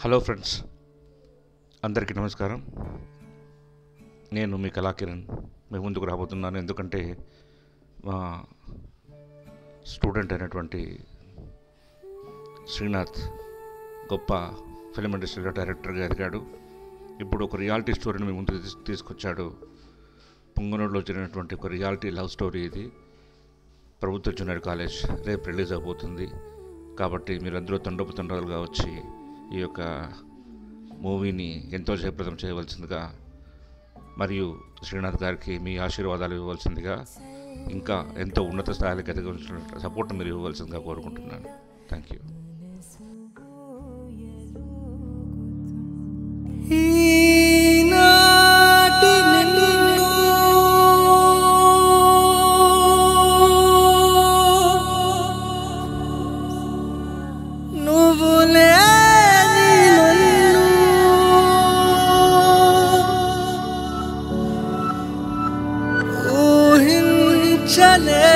Hello friends, అందరికీ నమస్కారం. నేను మీ కళాకిరణ్ మీ ముందుకు రాబోతున్నాను. ఎందుకంటే మా స్టూడెంట్ అయినటువంటి శ్రీనాథ్ గొప్ప ఫిల్మ్ ఇండస్ట్రీలో డైరెక్టర్గా ఎదిగాడు. ఇప్పుడు ఒక రియాలిటీ స్టోరీని మీ ముందుకు తీసుకొచ్చాడు. పొంగనూరులో జరిగినటువంటి ఒక రియాలిటీ లవ్ స్టోరీ ఇది. ప్రభుత్వ జూనియర్ కాలేజ్ రేపు రిలీజ్ అవబోతుంది. కాబట్టి మీరందరూ తండోపతండాలుగా వచ్చి ఈ యొక్క మూవీని ఎంతో జయప్రదం చేయవలసిందిగా, మరియు శ్రీనాథ్ గారికి మీ ఆశీర్వాదాలు ఇవ్వవలసిందిగా, ఇంకా ఎంతో ఉన్నత స్థాయికి ఎదగవలసిన సపోర్ట్ మీరు ఇవ్వవలసిందిగా కోరుకుంటున్నాను. Thank you. चले